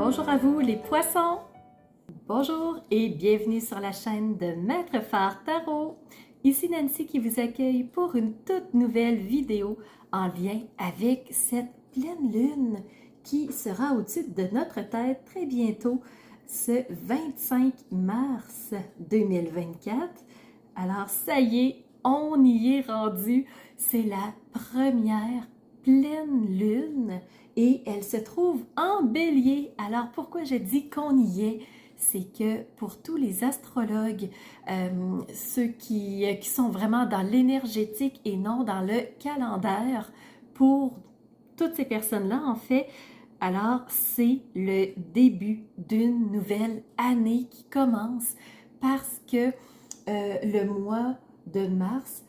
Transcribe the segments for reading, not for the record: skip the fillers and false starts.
Bonjour à vous les poissons! Bonjour et bienvenue sur la chaîne de Maître Phare Tarot. Ici Nancy qui vous accueille pour une toute nouvelle vidéo en lien avec cette pleine lune qui sera au-dessus de notre tête très bientôt, ce 25 mars 2024. Alors ça y est, on y est rendu. C'est la première pleine lune et elle se trouve en Bélier. Alors pourquoi je dis qu'on y est? C'est que pour tous les astrologues, ceux qui sont vraiment dans l'énergétique et non dans le calendaire, pour toutes ces personnes-là, en fait, alors c'est le début d'une nouvelle année qui commence parce que le mois de mars,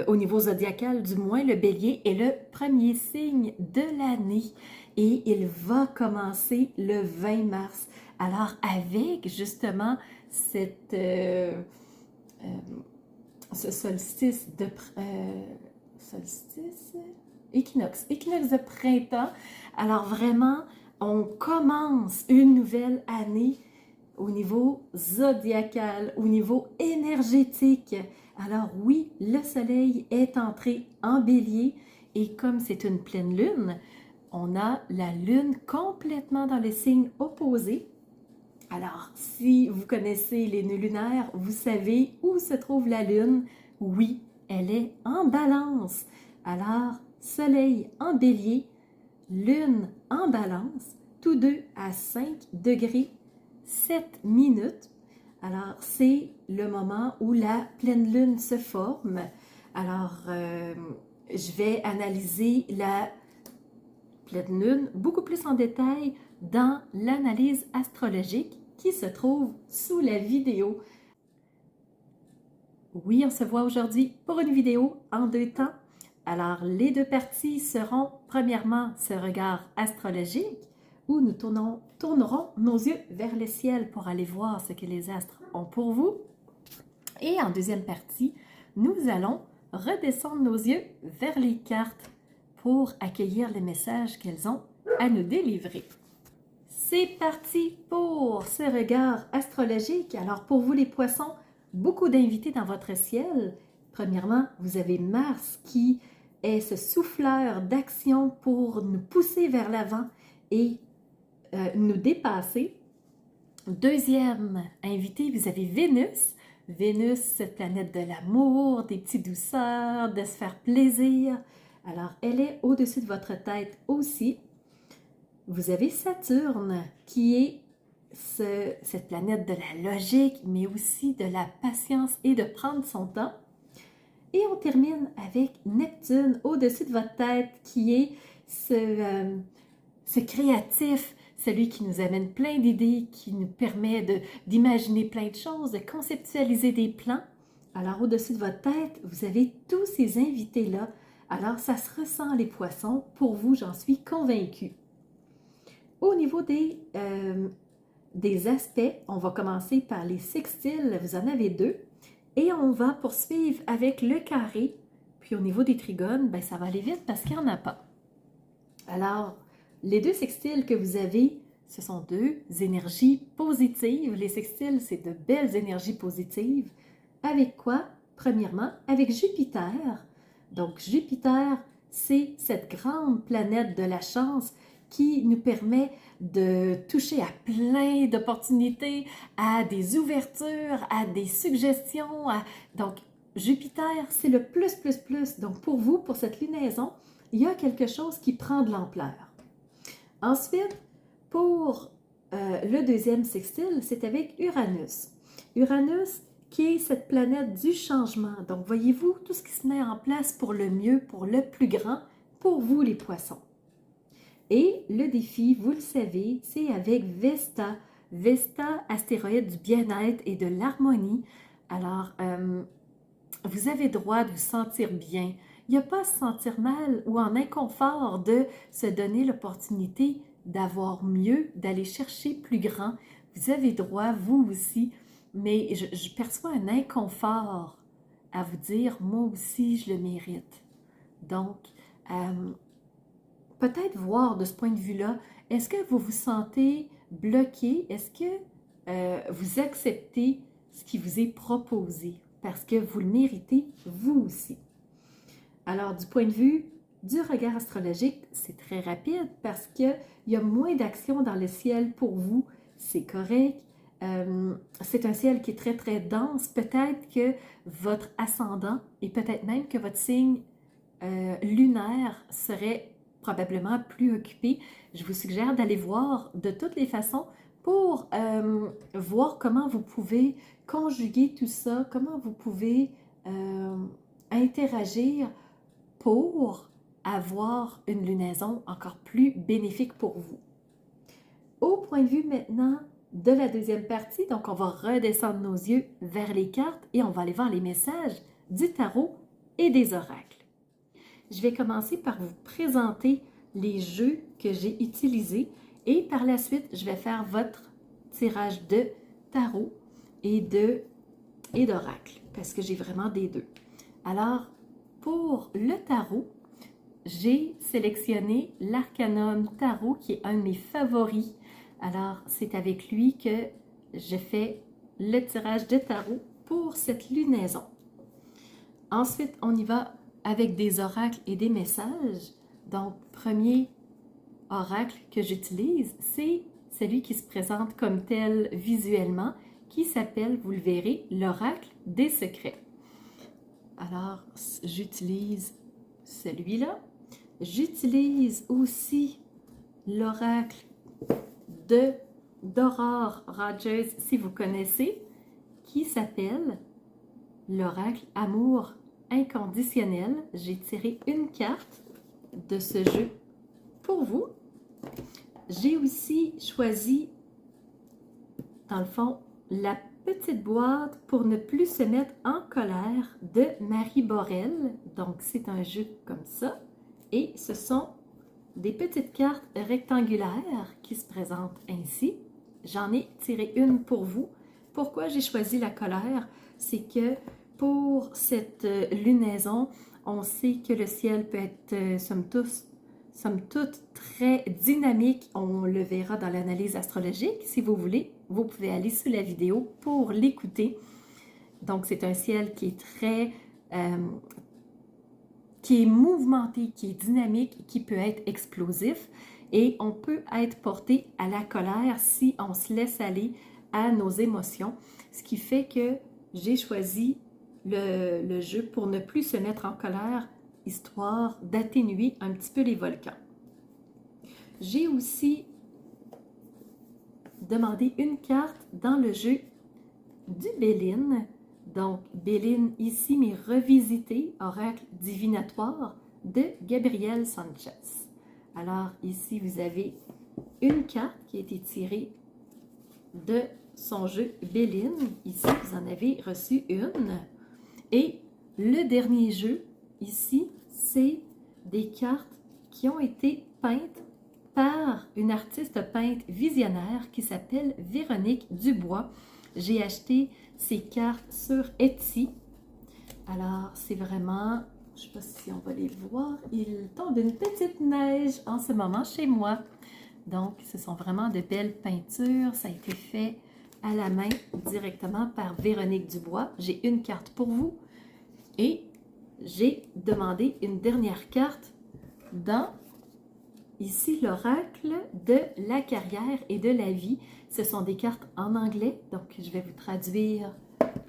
au niveau zodiacal du moins, le bélier est le premier signe de l'année et il va commencer le 20 mars. Alors avec justement ce solstice équinoxe de printemps, alors vraiment on commence une nouvelle année au niveau zodiacal, au niveau énergétique. Alors oui, le soleil est entré en bélier et comme c'est une pleine lune, on a la lune complètement dans le signe opposé. Alors, si vous connaissez les nœuds lunaires, vous savez où se trouve la lune. Oui, elle est en balance. Alors, soleil en bélier, lune en balance, tous deux à 5 degrés 7 minutes. Alors, c'est le moment où la pleine lune se forme. Alors, je vais analyser la pleine lune beaucoup plus en détail dans l'analyse astrologique qui se trouve sous la vidéo. Oui, on se voit aujourd'hui pour une vidéo en deux temps. Alors, les deux parties seront premièrement ce regard astrologique où nous tournerons nos yeux vers le ciel pour aller voir ce que les astres ont pour vous. Et en deuxième partie, nous allons redescendre nos yeux vers les cartes pour accueillir les messages qu'elles ont à nous délivrer. C'est parti pour ce regard astrologique. Alors pour vous les poissons, beaucoup d'invités dans votre ciel. Premièrement, vous avez Mars qui est ce souffleur d'action pour nous pousser vers l'avant et nous dépasser. Deuxième invité, vous avez Vénus. Vénus, cette planète de l'amour, des petites douceurs, de se faire plaisir. Alors, elle est au-dessus de votre tête aussi. Vous avez Saturne, qui est cette planète de la logique, mais aussi de la patience et de prendre son temps. Et on termine avec Neptune, au-dessus de votre tête, qui est ce créatif, celui qui nous amène plein d'idées, qui nous permet d'imaginer plein de choses, de conceptualiser des plans. Alors, au-dessus de votre tête, vous avez tous ces invités-là. Alors, ça se ressent, les poissons. Pour vous, j'en suis convaincue. Au niveau des aspects, on va commencer par les sextiles. Vous en avez deux. Et on va poursuivre avec le carré. Puis, au niveau des trigones, ben, ça va aller vite parce qu'il n'y en a pas. Alors, les deux sextiles que vous avez, ce sont deux énergies positives. Les sextiles, c'est de belles énergies positives. Avec quoi? Premièrement, avec Jupiter. Donc, Jupiter, c'est cette grande planète de la chance qui nous permet de toucher à plein d'opportunités, à des ouvertures, à des suggestions. Donc, Jupiter, c'est le plus, plus, plus. Donc, pour vous, pour cette lunaison, il y a quelque chose qui prend de l'ampleur. Ensuite, pour le deuxième sextile, c'est avec Uranus. Uranus qui est cette planète du changement. Donc, voyez-vous, tout ce qui se met en place pour le mieux, pour le plus grand, pour vous les poissons. Et le défi, vous le savez, c'est avec Vesta. Vesta, astéroïde du bien-être et de l'harmonie. Alors, vous avez droit de vous sentir bien. Il n'y a pas à se sentir mal ou en inconfort de se donner l'opportunité d'avoir mieux, d'aller chercher plus grand. Vous avez droit, vous aussi, mais je perçois un inconfort à vous dire, moi aussi, je le mérite. Donc, peut-être voir de ce point de vue-là, est-ce que vous vous sentez bloqué? Est-ce que vous acceptez ce qui vous est proposé? Parce que vous le méritez, vous aussi. Alors, du point de vue du regard astrologique, c'est très rapide parce qu'il y a moins d'action dans le ciel pour vous. C'est correct. C'est un ciel qui est très, très dense. Peut-être que votre ascendant et peut-être même que votre signe lunaire serait probablement plus occupé. Je vous suggère d'aller voir de toutes les façons pour voir comment vous pouvez conjuguer tout ça, comment vous pouvez interagir pour avoir une lunaison encore plus bénéfique pour vous. Au point de vue maintenant de la deuxième partie, donc on va redescendre nos yeux vers les cartes et on va aller voir les messages du tarot et des oracles. Je vais commencer par vous présenter les jeux que j'ai utilisés et par la suite, je vais faire votre tirage de tarot et d'oracle parce que j'ai vraiment des deux. Alors, pour le tarot, j'ai sélectionné l'Arcanum Tarot qui est un de mes favoris. Alors, c'est avec lui que je fais le tirage de tarot pour cette lunaison. Ensuite, on y va avec des oracles et des messages. Donc, premier oracle que j'utilise, c'est celui qui se présente comme tel visuellement, qui s'appelle, vous le verrez, l'oracle des secrets. Alors, j'utilise celui-là. J'utilise aussi l'oracle d'Aurore Rogers, si vous connaissez, qui s'appelle l'oracle Amour inconditionnel. J'ai tiré une carte de ce jeu pour vous. J'ai aussi choisi, dans le fond, la petite boîte pour ne plus se mettre en colère de Marie Borel. Donc, c'est un jeu comme ça. Et ce sont des petites cartes rectangulaires qui se présentent ainsi. J'en ai tiré une pour vous. Pourquoi j'ai choisi la colère? C'est que pour cette lunaison, on sait que le ciel peut être, somme toute, très dynamique. On le verra dans l'analyse astrologique. Si vous voulez, vous pouvez aller sous la vidéo pour l'écouter. Donc, c'est un ciel qui est très... qui est mouvementé, qui est dynamique, qui peut être explosif. Et on peut être porté à la colère si on se laisse aller à nos émotions. Ce qui fait que j'ai choisi le jeu pour ne plus se mettre en colère, histoire d'atténuer un petit peu les volcans. J'ai aussi demandé une carte dans le jeu du Béline. Donc, Béline ici, mais revisité, oracle divinatoire de Gabriel Sanchez. Alors, ici, vous avez une carte qui a été tirée de son jeu Béline. Ici, vous en avez reçu une. Et le dernier jeu, ici, c'est des cartes qui ont été peintes par une artiste peinte visionnaire qui s'appelle Véronique Dubois. J'ai acheté ces cartes sur Etsy. Alors, c'est vraiment, je ne sais pas si on va les voir, il tombe une petite neige en ce moment chez moi. Donc, ce sont vraiment de belles peintures. Ça a été fait à la main directement par Véronique Dubois. J'ai une carte pour vous et j'ai demandé une dernière carte dans, ici, l'oracle de la carrière et de la vie. Ce sont des cartes en anglais, donc je vais vous traduire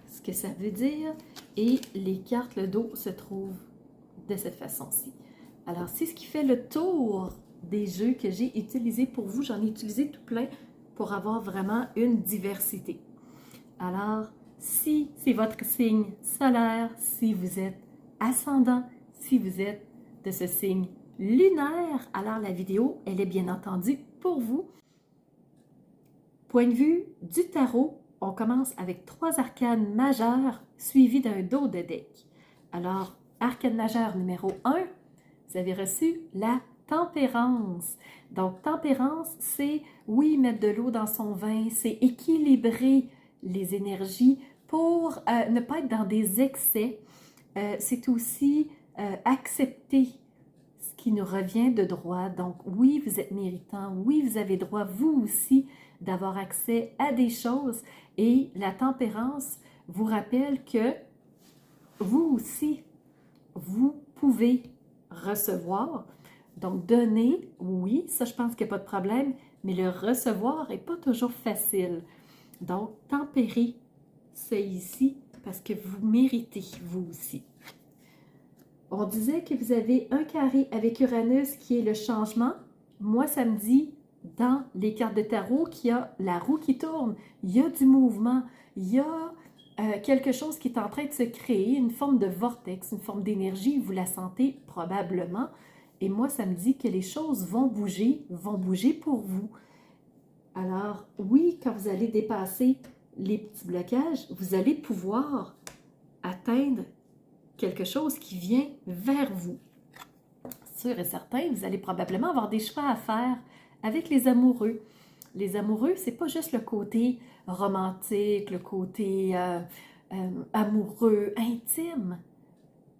ce que ça veut dire. Et les cartes, le dos se trouve de cette façon-ci. Alors, c'est ce qui fait le tour des jeux que j'ai utilisés pour vous. J'en ai utilisé tout plein pour avoir vraiment une diversité. Alors, si c'est votre signe solaire, si vous êtes ascendant, si vous êtes de ce signe lunaire, alors la vidéo, elle est bien entendu pour vous. Point de vue du tarot, on commence avec 3 arcanes majeures suivies d'un dos de deck. Alors, arcane majeur numéro 1, vous avez reçu la tempérance. Donc, tempérance, c'est, oui, mettre de l'eau dans son vin, c'est équilibrer les énergies pour ne pas être dans des excès. C'est aussi accepter qui nous revient de droit. Donc oui, vous êtes méritant, oui, vous avez droit, vous aussi, d'avoir accès à des choses. Et la tempérance vous rappelle que vous aussi, vous pouvez recevoir. Donc donner, oui, ça je pense qu'il n'y a pas de problème, mais le recevoir n'est pas toujours facile. Donc tempérer, c'est ici parce que vous méritez, vous aussi. On disait que vous avez un carré avec Uranus qui est le changement. Moi, ça me dit dans les cartes de tarot qu'il y a la roue qui tourne, il y a du mouvement, il y a quelque chose qui est en train de se créer, une forme de vortex, une forme d'énergie, vous la sentez probablement. Et moi, ça me dit que les choses vont bouger pour vous. Alors, oui, quand vous allez dépasser les petits blocages, vous allez pouvoir atteindre quelque chose qui vient vers vous. Sûr et certain, vous allez probablement avoir des choix à faire avec les amoureux. Les amoureux, c'est pas juste le côté romantique, le côté amoureux, intime.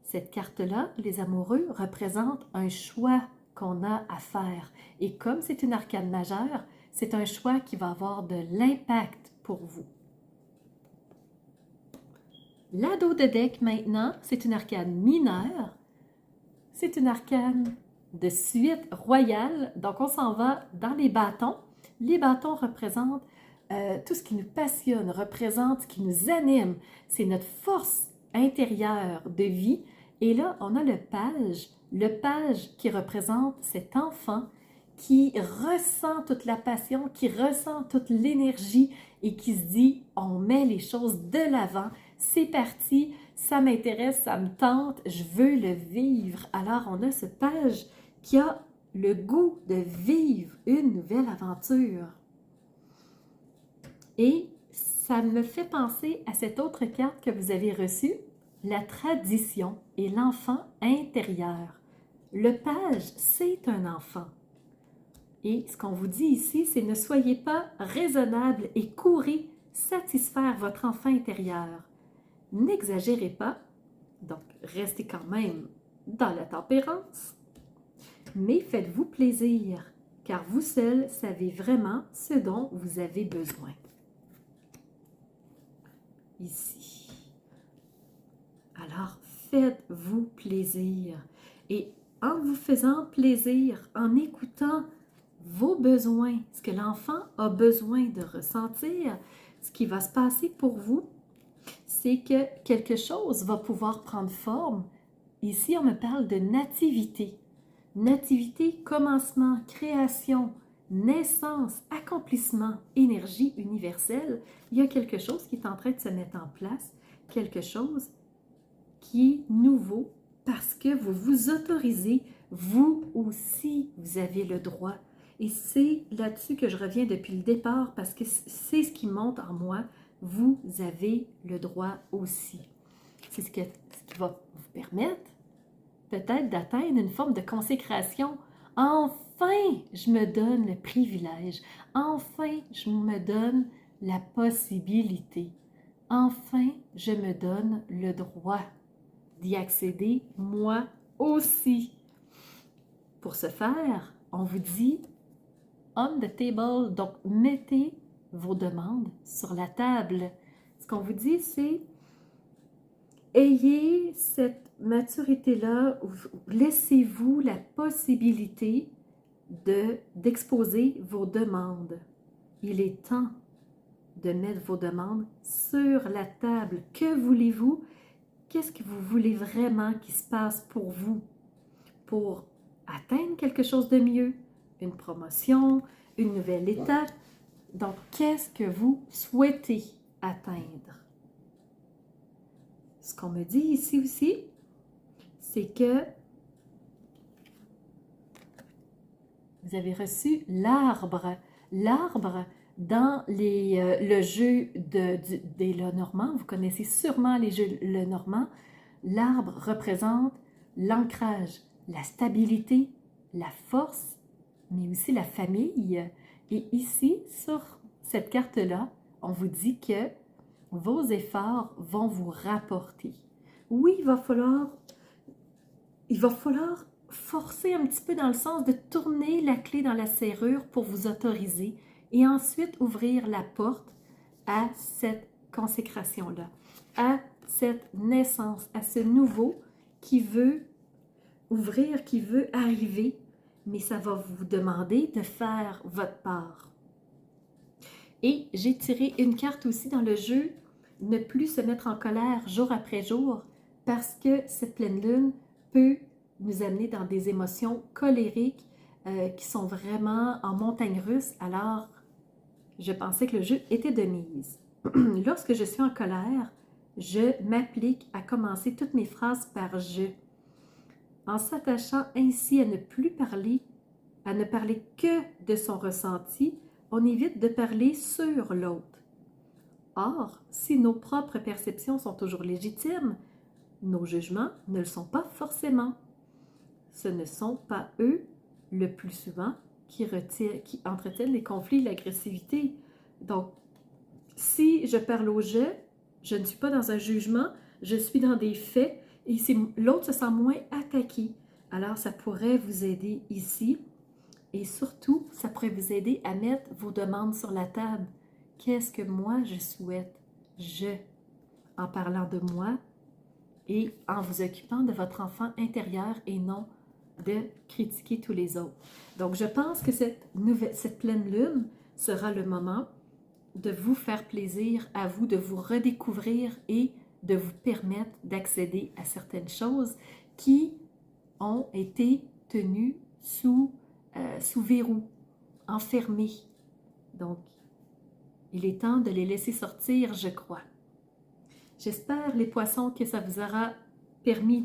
Cette carte-là, les amoureux, représente un choix qu'on a à faire. Et comme c'est une arcane majeure, c'est un choix qui va avoir de l'impact pour vous. L'ado de deck, maintenant, c'est une arcane mineure. C'est une arcane de suite royale. Donc, on s'en va dans les bâtons. Les bâtons représentent tout ce qui nous passionne, représentent ce qui nous anime. C'est notre force intérieure de vie. Et là, on a le page qui représente cet enfant qui ressent toute la passion, qui ressent toute l'énergie et qui se dit, on met les choses de l'avant. C'est parti, ça m'intéresse, ça me tente, je veux le vivre. Alors, on a ce page qui a le goût de vivre une nouvelle aventure. Et ça me fait penser à cette autre carte que vous avez reçue, la tradition et l'enfant intérieur. Le page, c'est un enfant. Et ce qu'on vous dit ici, c'est ne soyez pas raisonnable et courez satisfaire votre enfant intérieur. N'exagérez pas, donc restez quand même dans la tempérance, mais faites-vous plaisir, car vous seul savez vraiment ce dont vous avez besoin. Ici. Alors, faites-vous plaisir. Et en vous faisant plaisir, en écoutant vos besoins, ce que l'enfant a besoin de ressentir, ce qui va se passer pour vous, c'est que quelque chose va pouvoir prendre forme. Ici, on me parle de nativité. Nativité, commencement, création, naissance, accomplissement, énergie universelle. Il y a quelque chose qui est en train de se mettre en place, quelque chose qui est nouveau parce que vous vous autorisez, vous aussi, vous avez le droit. Et c'est là-dessus que je reviens depuis le départ parce que c'est ce qui monte en moi. Vous avez le droit aussi. C'est ce qui va vous permettre peut-être d'atteindre une forme de consécration. Enfin, je me donne le privilège. Enfin, je me donne la possibilité. Enfin, je me donne le droit d'y accéder moi aussi. Pour ce faire, on vous dit on the table, donc mettez vos demandes sur la table. Ce qu'on vous dit, c'est ayez cette maturité-là, laissez-vous la possibilité d'exposer vos demandes. Il est temps de mettre vos demandes sur la table. Que voulez-vous? Qu'est-ce que vous voulez vraiment qui se passe pour vous? Pour atteindre quelque chose de mieux? Une promotion? Une nouvelle étape? Donc, qu'est-ce que vous souhaitez atteindre? Ce qu'on me dit ici aussi, c'est que vous avez reçu l'arbre. L'arbre, dans le jeu des Lenormand, vous connaissez sûrement les jeux Lenormand, l'arbre représente l'ancrage, la stabilité, la force, mais aussi la famille. Et ici, sur cette carte-là, on vous dit que vos efforts vont vous rapporter. Oui, il va falloir forcer un petit peu dans le sens de tourner la clé dans la serrure pour vous autoriser et ensuite ouvrir la porte à cette consécration-là, à cette naissance, à ce nouveau qui veut ouvrir, qui veut arriver, mais ça va vous demander de faire votre part. Et j'ai tiré une carte aussi dans le jeu, ne plus se mettre en colère jour après jour, parce que cette pleine lune peut nous amener dans des émotions colériques qui sont vraiment en montagne russe. Alors, je pensais que le jeu était de mise. Lorsque je suis en colère, je m'applique à commencer toutes mes phrases par « je ». En s'attachant ainsi à ne plus parler, à ne parler que de son ressenti, on évite de parler sur l'autre. Or, si nos propres perceptions sont toujours légitimes, nos jugements ne le sont pas forcément. Ce ne sont pas eux, le plus souvent, qui entretiennent les conflits, l'agressivité. Donc, si je parle au je ne suis pas dans un jugement, je suis dans des faits et l'autre se sent moins attaqué. Alors, ça pourrait vous aider ici et surtout, ça pourrait vous aider à mettre vos demandes sur la table. Qu'est-ce que moi je souhaite? En parlant de moi et en vous occupant de votre enfant intérieur et non de critiquer tous les autres. Donc, je pense que cette pleine lune sera le moment de vous faire plaisir à vous, de vous redécouvrir et de vous permettre d'accéder à certaines choses qui ont été tenues sous verrou, enfermées. Donc, il est temps de les laisser sortir, je crois. J'espère, les poissons, que ça vous aura permis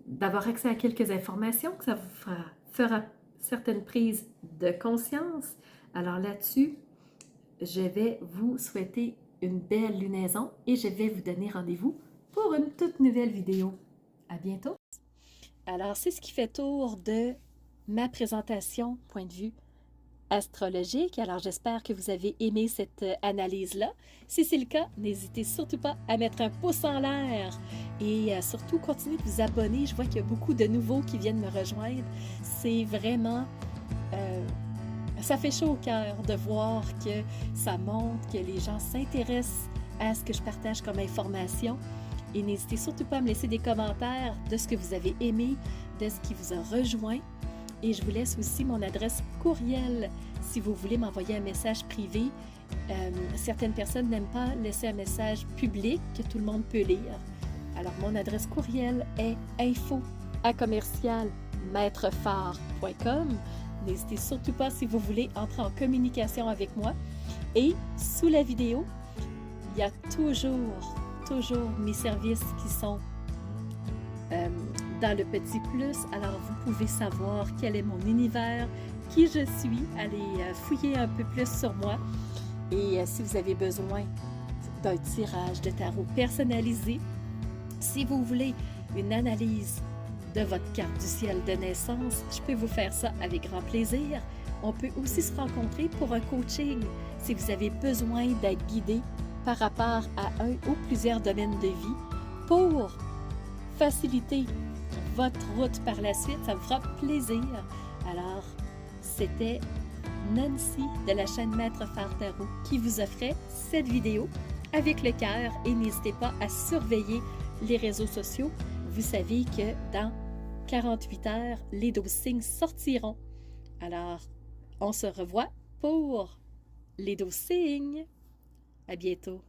d'avoir accès à quelques informations, que ça vous fera certaines prises de conscience. Alors là-dessus, je vais vous souhaiter une belle lunaison et je vais vous donner rendez-vous pour une toute nouvelle vidéo. À bientôt! Alors, c'est ce qui fait tour de ma présentation, point de vue astrologique. Alors, j'espère que vous avez aimé cette analyse-là. Si c'est le cas, n'hésitez surtout pas à mettre un pouce en l'air et surtout continuez de vous abonner. Je vois qu'il y a beaucoup de nouveaux qui viennent me rejoindre. C'est vraiment... ça fait chaud au cœur de voir que ça montre, que les gens s'intéressent à ce que je partage comme information. Et n'hésitez surtout pas à me laisser des commentaires de ce que vous avez aimé, de ce qui vous a rejoint. Et je vous laisse aussi mon adresse courriel si vous voulez m'envoyer un message privé. Certaines personnes n'aiment pas laisser un message public que tout le monde peut lire. Alors, mon adresse courriel est info@maîtrephare.com. N'hésitez surtout pas si vous voulez entrer en communication avec moi. Et sous la vidéo, il y a toujours mes services qui sont dans le petit plus. Alors, vous pouvez savoir quel est mon univers, qui je suis, allez fouiller un peu plus sur moi. Et si vous avez besoin d'un tirage de tarot personnalisé, si vous voulez une analyse de votre carte du ciel de naissance, je peux vous faire ça avec grand plaisir. On peut aussi se rencontrer pour un coaching si vous avez besoin d'être guidé par rapport à un ou plusieurs domaines de vie pour faciliter votre route par la suite. Ça me fera plaisir. Alors, c'était Nancy de la chaîne Maître Phare Tarot qui vous offrait cette vidéo avec le cœur et n'hésitez pas à surveiller les réseaux sociaux. Vous savez que dans 48 heures, les 12 signes sortiront. Alors, on se revoit pour les 12 signes. À bientôt.